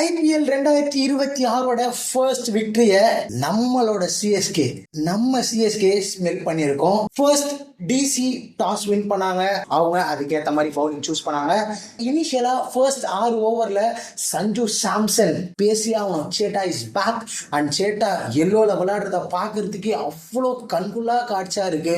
IPL 2026 first விக்டரியை நம்மளோட CSK smell பண்ணியிருக்கோம். First DC toss win பண்ணாங்க. அவங்க அதுக்கேற்ற மாதிரி பவுலிங் சூஸ் பண்ணாங்க. இனிஷியலா ஃபர்ஸ்ட் 6 ஓவர்ல சஞ்சு சாம்சன் பேசி அவன் சேட்டா இஸ் பேக் அண்ட் சேட்டா எல்லோல விளையாடுறத பார்க்கறதுக்கு அவ்வளோ கண்குள்ளா காட்சியா இருக்கு.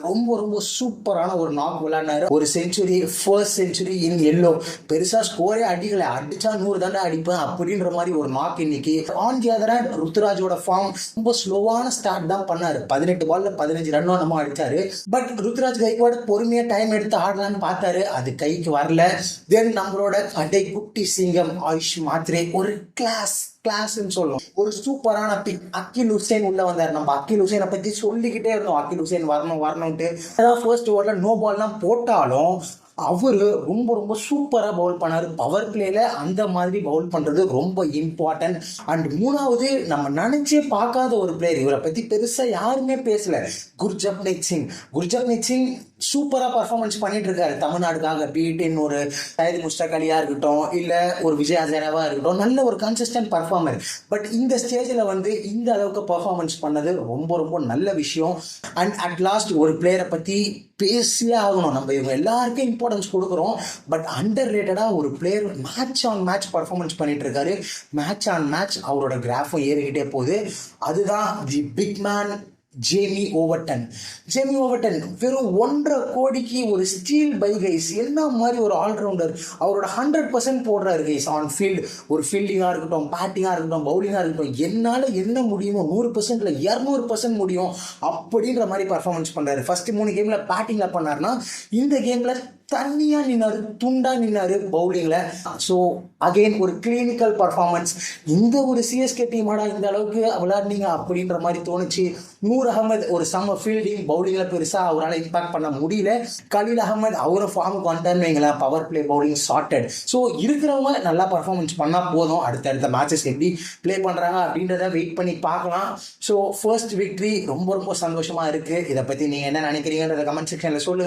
ரொம்ப ரொம்ப சூப்பரான ஒரு நாக் விளையாடினாரு. ஒரு செஞ்சுரி, ஃபர்ஸ்ட் செஞ்சுரி இன் எல்லோ. பெருசா ஸ்கோரே அடிக்கல, அடிச்சா 100 தாண்டா அடிப்பேன் அப்படின்ற மாதிரி ஒரு நாக் இன்னைக்கு. ஆன் தி அதர் ஹேண்ட் ருத்துராஜோட ஃபார்ம் ரொம்ப ஸ்லோவான ஸ்டார்ட் தான் பண்ணாரு. 18 பால்ல 15 ரன் நம்ம அடிச்சாரு. பட் ருத்துராஜ் கைக்வாட் பொறுமையா டைம் எடுத்து ஆடலான்னு பார்த்தாரு, அது கைக்கு வரல. தென் நம்மளோட அடை குட்டி சிங்கம் ஆயுஷ் மாத்ரே ஒரு கிளாஸ்ன்னு சொல்லணும். ஒரு சூப்பரான பிக். அகில் ஹுசேன் உள்ள வந்தார். நம்ம அகில் ஹுசேனை பத்தி சொல்லிக்கிட்டே இருந்தோம், அகில் ஹுசேன் வரணும்ட்டு. அதாவது ஃபர்ஸ்ட் ஓவர்ல நோ பால்லாம் போட்டாலும் அவரு ரொம்ப ரொம்ப சூப்பரா பவுல் பண்ணாரு. பவர் பிளேல அந்த மாதிரி பவுல் பண்றது ரொம்ப இம்பார்ட்டன்ட். அண்ட் மூணாவது, நம்ம நினைச்சே பார்க்காத ஒரு பிளேயர், இவரை பத்தி பெருசா யாருமே பேசல, குர்ஜப்னீத் சிங் சூப்பரா பர்ஃபார்மன்ஸ் பண்ணிட்டு இருக்காரு தமிழ்நாடுக்காக. பீட்டின் ஒரு சையத் முஸ்டாக் அலியா இருக்கட்டும், இல்ல ஒரு விஜய் ஹசாரேவா இருக்கட்டும், நல்ல ஒரு கன்சிஸ்டன்ட் பர்ஃபார்மர். பட் இந்த ஸ்டேஜ்ல இந்த அளவுக்கு பர்ஃபார்மன்ஸ் பண்ணது ரொம்ப ரொம்ப நல்ல விஷயம். அண்ட் அட் லாஸ்ட் ஒரு பிளேயரை பத்தி பேசியே ஆகணும். நம்ம இவங்க எல்லாருக்கும் இம்பார்ட்டன்ஸ் கொடுக்குறோம், பட் அண்டர் ரேட்டடா ஒரு player match on match performance பண்ணிட்டு இருக்காரு. மேட்ச் ஆன் மேட்ச் அவரோட கிராஃபும் ஏறிக்கிட்டே போகுது. அதுதான் the big man Jamie Overton வெறும் 1.5 கோடிக்கு ஒரு ஸ்டீல் பை கைஸ். என்ன மாதிரி ஒரு ஆல்ரவுண்டர். அவரோட 100% போடுறாரு கைஸ் ஆன் ஃபீல்டு. ஒரு ஃபீல்டிங்காக இருக்கட்டும், பேட்டிங்காக இருக்கட்டும், பவுலிங்காக இருக்கட்டும், என்னால் என்ன முடியுமோ 100%, 200% முடியும் அப்படின்ற மாதிரி பர்ஃபார்மன்ஸ் பண்ணுறாரு. ஃபர்ஸ்ட் 3 கேமில் பேட்டிங்கில் பண்ணாருன்னா இந்த கேமில் தனியா நின்னாரு, துண்டா நின்னாரு பவுலிங்ல. ஸோ அகெயின் ஒரு கிளினிக்கல் பர்ஃபார்மன்ஸ். இந்த ஒரு சிஎஸ்கே டீமாடா இந்த அளவுக்கு விளையாடுனீங்க அப்படின்ற மாதிரி தோணுச்சு. நூர் அகமது ஒரு சம ஃபீல்டிங், பவுலிங்ல பெருசா அவரால் இம்பாக்ட் பண்ண முடியல. கலீல் அகமது அவரை ஃபார்முக்கு வந்துட்டான்னு வைங்களேன், power play bowling started. So இருக்கிறவங்க நல்லா பர்ஃபார்மன்ஸ் பண்ணா போதும். அடுத்தடுத்த மேட்சஸ் எப்படி பிளே பண்றாங்க அப்படின்றத வெயிட் பண்ணி பார்க்கலாம். ஸோ ஃபர்ஸ்ட் விக்டரி ரொம்ப ரொம்ப சந்தோஷமா இருக்கு. இதை பத்தி நீங்க என்ன நினைக்கிறீங்கன்றத கமெண்ட் செக்ஷன்ல சொல்லுங்க.